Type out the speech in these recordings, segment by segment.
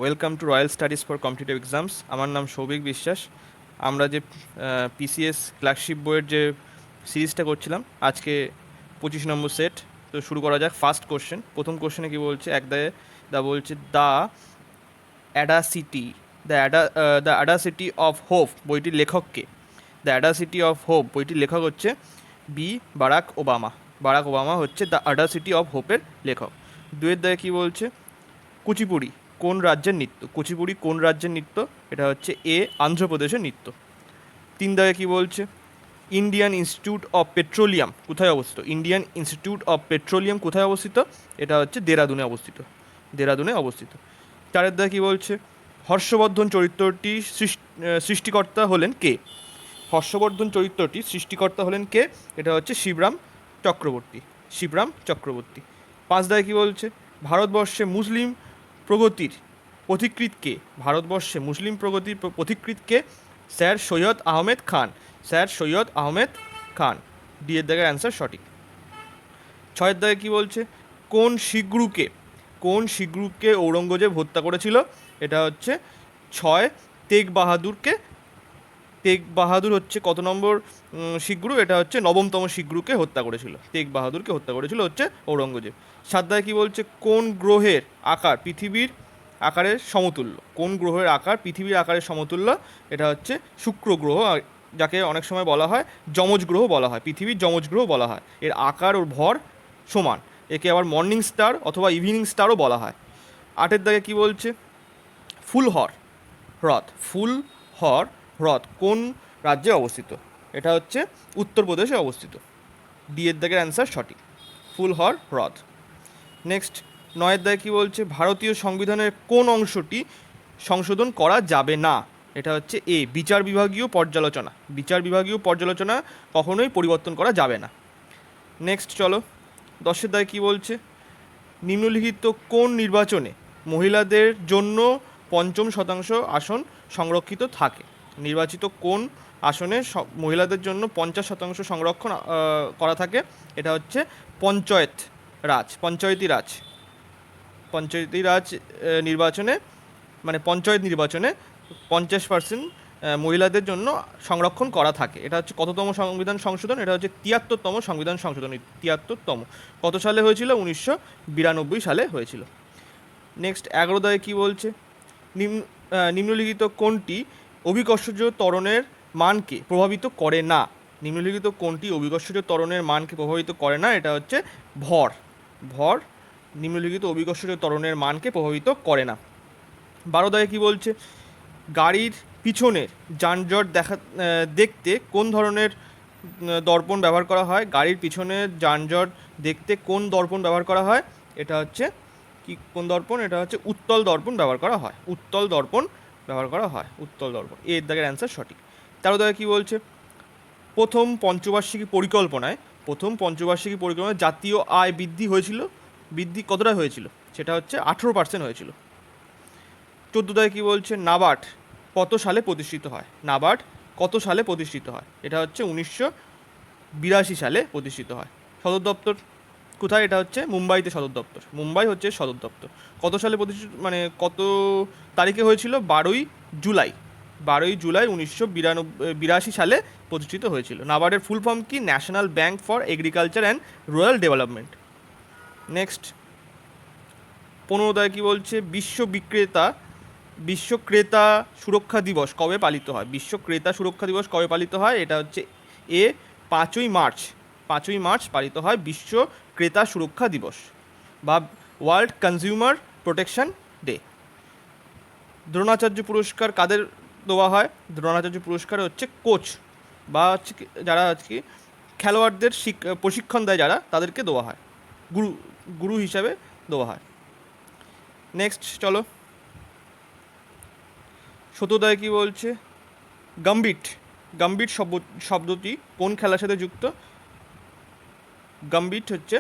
Welcome to royal studies for competitive exams. আমার নাম সৌভিক বিশ্বাস। আমরা যে পিসিএস ক্লার্কশিপ বইয়ের যে সিরিজটা করছিলাম, আজকে 25 নম্বর সেট। তো শুরু করা যাক। ফার্স্ট কোশ্চেন, প্রথম কোশ্চেনে কি বলছে, দা বলছে দ্য অ্যাডাসিটি দ্য অ্যাডাসিটি অফ হোপ বইটির লেখককে। দ্য অ্যাডাসিটি অফ হোপ বইটির লেখক হচ্ছে বারাক ওবামা। বারাক ওবামা হচ্ছে দ্য অ্যাডাসিটি অফ হোপের লেখক। দুয়ের দায়ে কী বলছে, কুচিপুড়ি কোন রাজ্যের নৃত্য? কুচিপুড়ি কোন রাজ্যের নৃত্য? এটা হচ্ছে আন্ধ্রপ্রদেশের নৃত্য। তিন দাগে কি বলছে, ইন্ডিয়ান ইনস্টিটিউট অফ পেট্রোলিয়াম কোথায় অবস্থিত? ইন্ডিয়ান ইনস্টিটিউট অফ পেট্রোলিয়াম কোথায় অবস্থিত? এটা হচ্ছে দেরাদুনে অবস্থিত। দেরাদুনে অবস্থিত। চারের দাগে কি বলছে, হর্ষবর্ধন চরিত্রটি সৃষ্টিকর্তা হলেন কে? হর্ষবর্ধন চরিত্রটি সৃষ্টিকর্তা হলেন কে? এটা হচ্ছে শিবরাম চক্রবর্তী। শিবরাম চক্রবর্তী। পাঁচ দাগে কি বলছে, ভারতবর্ষে মুসলিম প্রগতির পথিকৃৎ কে? ভারতবর্ষে মুসলিম প্রগতির পথিকৃৎ কে? Sir Syed Ahmed Khan. Sir Syed Ahmed Khan. D এর দাগের অ্যান্সার সঠিক। ছয়ের দাগে কী বলছে, কোন শিখগুরুকে ঔরঙ্গজেব হত্যা করেছিল? এটা হচ্ছে ছয়, তেগ বাহাদুরকে। তেগ বাহাদুর হচ্ছে কত নম্বর শিখগুরু? এটা হচ্ছে নবমতম শিখগুরুকে হত্যা করেছিল। তেগ বাহাদুরকে হত্যা করেছিল হচ্ছে ঔরঙ্গজেব। সাত দাগে কী বলছে, কোন গ্রহের আকার পৃথিবীর আকারের সমতুল্য? কোন গ্রহের আকার পৃথিবীর আকারের সমতুল্য? এটা হচ্ছে শুক্র গ্রহ, যাকে অনেক সময় বলা হয় যমজ গ্রহ বলা হয়, পৃথিবীর যমজ গ্রহ বলা হয়। এর আকার ওর ভর সমান। একে আবার মর্নিং স্টার অথবা ইভিনিং স্টারও বলা হয়। আটের দাগে কি বলছে, ফুলহর হ্রদ কোন রাজ্যে অবস্থিত? এটা হচ্ছে উত্তরপ্রদেশে অবস্থিত। ডি এর দাগের অ্যান্সার সঠিক, ফুলহর হ্রদ। নেক্সট, নয়ের দাগে কী বলছে, ভারতীয় সংবিধানের কোন অংশটি সংশোধন করা যাবে না? এটা হচ্ছে বিচার বিভাগীয় পর্যালোচনা। বিচার বিভাগীয় পর্যালোচনা কখনোই পরিবর্তন করা যাবে না। নেক্সট চলো, দশের দাগে কী বলছে, নিম্নলিখিত কোন নির্বাচনে মহিলাদের জন্য ৫০% আসন সংরক্ষিত থাকে? নির্বাচিত কোন আসনে মহিলাদের জন্য ৫০% সংরক্ষণ করা থাকে? এটা হচ্ছে পঞ্চায়েতি রাজ নির্বাচনে, মানে পঞ্চায়েত নির্বাচনে ৫০% মহিলাদের জন্য সংরক্ষণ করা থাকে। এটা হচ্ছে কততম সংবিধান সংশোধন? এটা হচ্ছে ৭৩তম সংবিধান সংশোধন। ৭৩তম কত সালে হয়েছিল? ১৯৯২ সালে হয়েছিল। নেক্সট, ১১ দাগে কী বলছে, নিম্নলিখিত কোনটি অভিকর্ষজ ত্বরণের মানকে প্রভাবিত করে না? নিম্নলিখিত কোনটি অভিকর্ষজ ত্বরণের মানকে প্রভাবিত করে না? এটা হচ্ছে ভর নিম্নলিখিত অভিকর্ষজ ত্বরণের মানকে প্রভাবিত করে না। ১২ দাগে কী বলছে, গাড়ির পিছনের যানজট দেখতে কোন ধরনের দর্পণ ব্যবহার করা হয়? গাড়ির পিছনের যানজট দেখতে কোন দর্পণ ব্যবহার করা হয়? এটা হচ্ছে কোন দর্পণ? এটা হচ্ছে উত্তল দর্পণ ব্যবহার করা হয়। উত্তল দর্পণ ব্যবহার করা হয়। উত্তল দর্পণ। এর দাগের অ্যান্সার সঠিক। ১৩ দাগে কী বলছে, প্রথম পঞ্চবার্ষিকী পরিকল্পনায় জাতীয় আয় বৃদ্ধি হয়েছিল। বৃদ্ধি কতটা হয়েছিল? সেটা হচ্ছে 18% হয়েছিল। ১৪ দাগে কী বলছে, নাবার্ড কত সালে প্রতিষ্ঠিত হয়? নাবার্ড কত সালে প্রতিষ্ঠিত হয়? এটা হচ্ছে 1982 সালে প্রতিষ্ঠিত হয়। সদর দপ্তর কোথায়? এটা হচ্ছে মুম্বাইতে সদর দপ্তর। মুম্বাই হচ্ছে সদর দপ্তর। কত সালে প্রতিষ্ঠিত, মানে কত তারিখে হয়েছিল? 12ই জুলাই 1982 সালে প্রতিষ্ঠিত হয়েছিল। নাবার্ডের ফুল ফর্ম কি? National bank for agriculture and rural development. Next, 15 দাগে কী বলছে, বিশ্ব ক্রেতা সুরক্ষা দিবস কবে পালিত হয়? বিশ্ব ক্রেতা সুরক্ষা দিবস কবে পালিত হয়? এটা হচ্ছে 5ই মার্চ পালিত হয় বিশ্ব ক্রেতা সুরক্ষা দিবস বা world consumer protection day. Dronacharya পুরস্কার কাদের দেওয়া হয়? দ্রোণাচার্য পুরস্কার হচ্ছে কোচ বা হচ্ছে যারা আজকে খেলোয়াড়দের প্রশিক্ষণ দেয়, যারা তাদেরকে দেওয়া হয়, গুরু হিসাবে দেওয়া হয়। নেক্সট চলো, 17 দাগে কী বলছে, গাম্বিট শব্দটি কোন খেলার সাথে যুক্ত? গাম্বিট হচ্ছে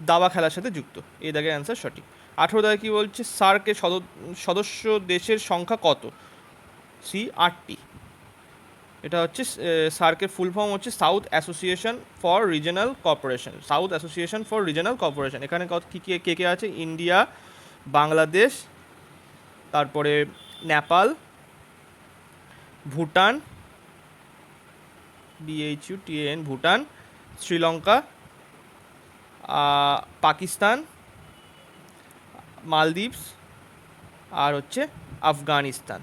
দাবা খেলার সাথে যুক্ত। এই দাগের অ্যান্সার সঠিক। 18 দাগে কী বলছে, সার্কের সদস্য দেশের সংখ্যা কত? 8টি। এটা হচ্ছে সার্কের ফুল ফর্ম হচ্ছে south association for regional corporation. South association for regional corporation. এখানে কে কে আছে? ইন্ডিয়া, বাংলাদেশ, তারপরে নেপাল, ভুটান, BHUTAN ভুটান, শ্রীলঙ্কা, পাকিস্তান, মালদ্বীপস, আর হচ্ছে আফগানিস্তান।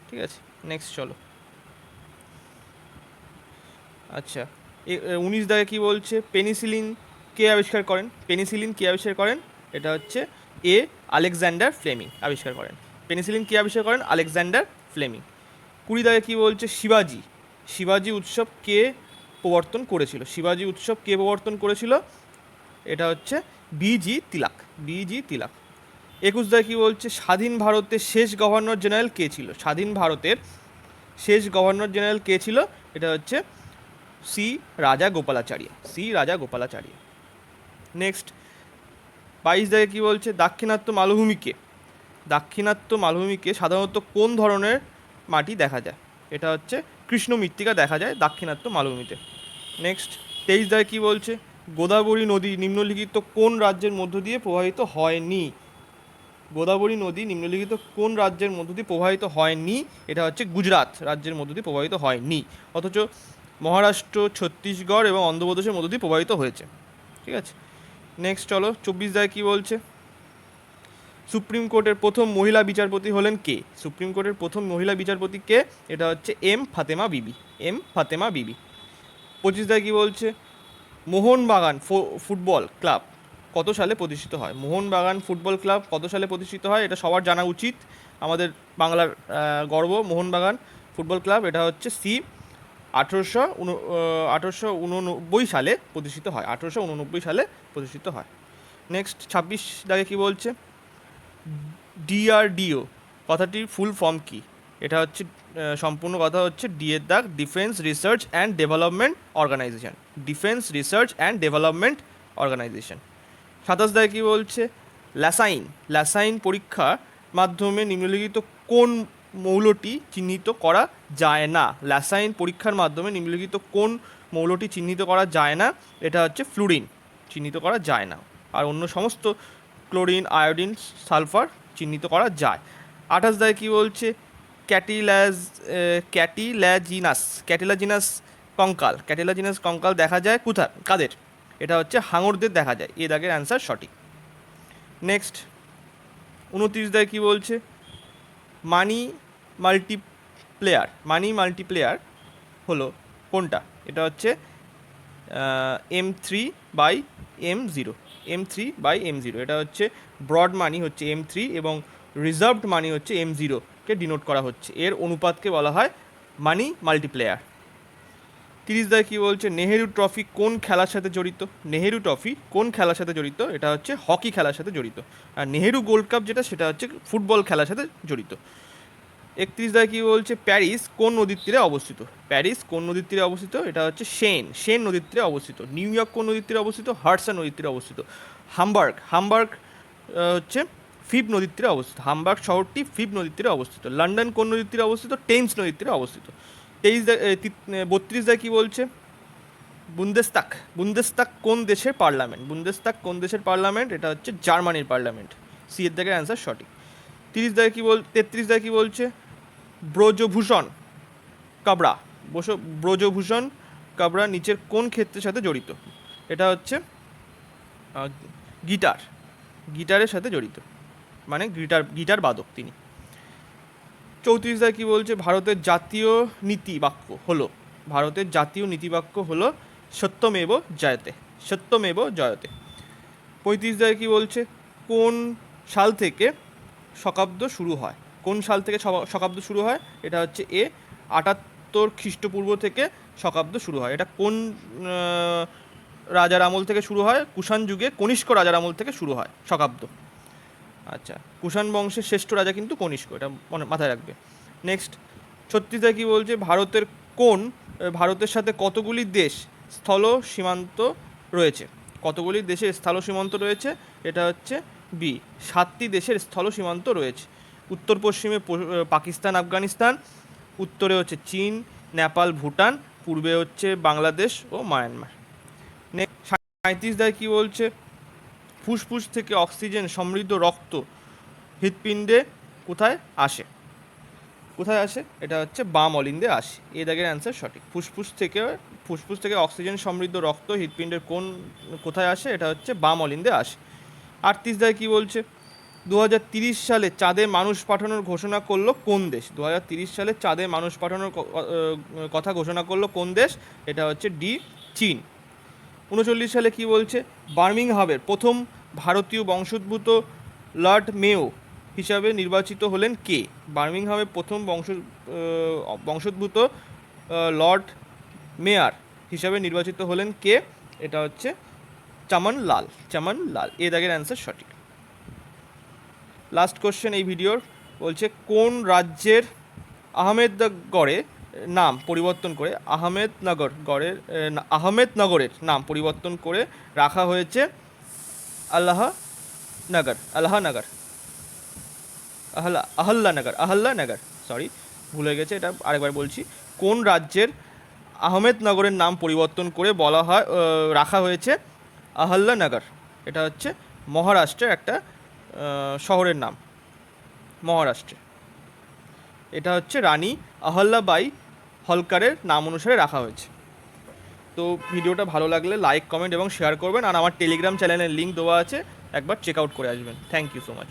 ঠিক আছে, নেক্সট চলো। আচ্ছা, 19 দাগে কি বলছে, পেনিসিলিন কে আবিষ্কার করেন? পেনিসিলিন কে আবিষ্কার করেন? এটা হচ্ছে আলেকজান্ডার ফ্লেমিং আবিষ্কার করেন। পেনিসিলিন কে আবিষ্কার করেন? Alexander Fleming. 20 দাগে কি বলছে, শিবাজি উৎসব কে প্রবর্তন করেছিল? শিবাজি উৎসব কে প্রবর্তন করেছিল? এটা হচ্ছে BG তিলক। BG তিলক। 21 দাগে কি বলছে, স্বাধীন ভারতের শেষ গভর্নর জেনারেল কে ছিল? স্বাধীন ভারতের শেষ গভর্নর জেনারেল কে ছিল? এটা হচ্ছে সি রাজা গোপালাচারী। নেক্সট 22 দাগে কি বলছে, দাক্ষিণাত্য মালভূমিকে সাধারণত কোন ধরনের মাটি দেখা যায়? এটা হচ্ছে কৃষ্ণ মৃত্তিকা দেখা যায় দাক্ষিণাত্য মালভূমিতে। নেক্সট 23 দাগে কি বলছে, গোদাবরী নদী নিম্নলিখিত কোন রাজ্যের মধ্য দিয়ে প্রবাহিত হয়নি? গোদাবরী নদী নিম্নলিখিত কোন রাজ্যের মধ্য দিয়ে প্রবাহিত হয়নি? এটা হচ্ছে গুজরাট রাজ্যের মধ্য দিয়ে প্রবাহিত হয়নি, অথচ মহারাষ্ট্র, ছত্তিশগড় এবং অন্ধ্রপ্রদেশের মধ্য দিয়ে প্রবাহিত হয়েছে। ঠিক আছে, নেক্সট চলো। 24 দাগে কি বলছে, সুপ্রিম কোর্টের প্রথম মহিলা বিচারপতি হলেন কে? সুপ্রিম কোর্টের প্রথম মহিলা বিচারপতি কে? এটা হচ্ছে ফাতেমা বিবি। 25 দাগে কি বলছে, মোহনবাগান ফুটবল ক্লাব কত সালে প্রতিষ্ঠিত হয়? মোহনবাগান ফুটবল ক্লাব কত সালে প্রতিষ্ঠিত হয়? এটা সবার জানা উচিত, আমাদের বাংলার গর্ব মোহনবাগান ফুটবল ক্লাব। এটা হচ্ছে 1889 সালে প্রতিষ্ঠিত হয়। 1889 সালে প্রতিষ্ঠিত হয়। নেক্সট 26 দাগে কি বলছে, DRDO কথাটির ফুল ফর্ম কি? এটা হচ্ছে সম্পূর্ণ কথা হচ্ছে ডি এর দাগ, defence research and development organisation. 27 দাগে কি বলছে, ল্যাসাইন পরীক্ষার মাধ্যমে নিম্নলিখিত কোন মৌলটি চিহ্নিত করা যায় না? ল্যাসাইন পরীক্ষার মাধ্যমে নিম্নলিখিত কোন মৌলটি চিহ্নিত করা যায় না? এটা হচ্ছে ফ্লুরিন চিহ্নিত করা যায় না, আর অন্য সমস্ত ক্লোরিন, আয়োডিন, সালফার চিহ্নিত করা যায়। 28 দাগে কি বলছে, ক্যাটিলাজিনাস কঙ্কাল দেখা যায় কোথায়, কাদের? এটা হচ্ছে হাঙরদের দেখা যায়। এ দাগের অ্যান্সার সঠিক। নেক্সট 29 দাগে কি বলছে, মানি মাল্টিপ্লেয়ার হলো কোনটা? এটা হচ্ছে M3/M0। এটা হচ্ছে ব্রড মানি হচ্ছে M3 এবং রিজার্ভড মানি হচ্ছে M0 কে ডিনোট করা হচ্ছে। এর অনুপাতকে বলা হয় মানি মাল্টিপ্লেয়ার। 30 দাগে কি বলছে, নেহেরু ট্রফি কোন খেলার সাথে জড়িত? এটা হচ্ছে হকি খেলার সাথে জড়িত। আর নেহেরু গোল্ড কাপ যেটা, সেটা হচ্ছে ফুটবল খেলার সাথে জড়িত। 31 দাগে কি বলছে, প্যারিস কোন নদীর তীরে অবস্থিত? এটা হচ্ছে সেন নদীর তীরে অবস্থিত। নিউ ইয়র্ক কোন নদীর তীরে অবস্থিত? হাডসন নদীর তীরে অবস্থিত। হামবার্গ হচ্ছে ফিব নদীর তীরে অবস্থিত। হামবার্গ শহরটি ফিব নদীর তীরে অবস্থিত। লন্ডন কোন নদীর তীরে অবস্থিত? টেমস নদীর তীরে অবস্থিত। 32 দাগে কি বলছে, বুন্দেস্তাগ কোন দেশের পার্লামেন্ট? এটা হচ্ছে জার্মানির পার্লামেন্ট। সি এর দাগের অ্যান্সার সঠিক। 33 দাগে কি বলছে, ব্রজভূষণ কাবরা নিচের কোন ক্ষেত্রের সাথে জড়িত? এটা হচ্ছে গিটারের সাথে জড়িত, মানে গিটার বাদক তিনি। 34 দাগে কি বলছে, ভারতের জাতীয় নীতিবাক্য হলো সত্যমেব জয়তে। 35 দাগে কি বলছে, কোন সাল থেকে শকাব্দ শুরু হয়? এটা হচ্ছে 78 খ্রিস্টপূর্ব থেকে শকাব্দ শুরু হয়। এটা কোন রাজার আমল থেকে শুরু হয়? কুষাণ যুগে কনিষ্ক রাজার আমল থেকে শুরু হয় শকাব্দ। আচ্ছা, কুষাণ বংশের শ্রেষ্ঠ রাজা কিন্তু কনিষ্ক, এটা মাথায় রাখবে। নেক্সট 36 দাগে কি বলছে, ভারতের সাথে কতগুলি দেশ স্থল সীমান্ত রয়েছে? এটা হচ্ছে 7টি দেশের স্থল সীমান্ত রয়েছে। উত্তর পশ্চিমে পাকিস্তান, আফগানিস্তান, উত্তরে হচ্ছে চীন, নেপাল, ভুটান, পূর্বে হচ্ছে বাংলাদেশ ও মায়ানমার। নেক্সট 37 দাগে কি বলছে, ফুসফুস থেকে অক্সিজেন সমৃদ্ধ রক্ত হৃৎপিণ্ডে কোথায় আসে? কোথায় আসে? এটা হচ্ছে বাম অলিন্দে আসে। এই দাগের অ্যান্সার সঠিক। ফুসফুস থেকে অক্সিজেন সমৃদ্ধ রক্ত হৃৎপিণ্ডের কোথায় আসে? এটা হচ্ছে বাম অলিন্দে আসে। 38 দায় কী বলছে? 2030 সালে চাঁদে মানুষ পাঠানোর ঘোষণা করলো কোন দেশ? 2030 সালে চাঁদে মানুষ পাঠানোর কথা ঘোষণা করলো কোন দেশ? এটা হচ্ছে ডি, চীন। 39 সালে কি বলছে? বার্মিংহামের প্রথম ভারতীয় বংশোদ্ভূত লর্ড মেয়ো হিসাবে নির্বাচিত হলেন কে? বার্মিংহামের প্রথম বংশোদ্ভূত লর্ড মেয়র হিসাবে নির্বাচিত হলেন কে? এটা হচ্ছে চামান লাল। এ দাগের অ্যান্সার সঠিক। লাস্ট কোশ্চেন এই ভিডিওর, বলছে কোন রাজ্যের আহমেদগড়ে নাম পরিবর্তন করে আহমেদনগরের নাম পরিবর্তন করে রাখা হয়েছে আহল্লানগর, সরি ভুলে গেছে, এটা আরেকবার বলছি। কোন রাজ্যের আহমেদনগরের নাম পরিবর্তন করে রাখা হয়েছে আহল্লানগর? এটা হচ্ছে মহারাষ্ট্রের একটা শহরের নাম, মহারাষ্ট্রে। এটা হচ্ছে রানী আহল্যাবাই হলকারের নাম অনুসারে রাখা হয়েছে। তো ভিডিওটা ভালো লাগলে লাইক, কমেন্ট এবং শেয়ার করবেন। আর আমার টেলিগ্রাম চ্যানেলের লিঙ্ক দেওয়া আছে, একবার চেক আউট করে আসবেন। Thank you so much.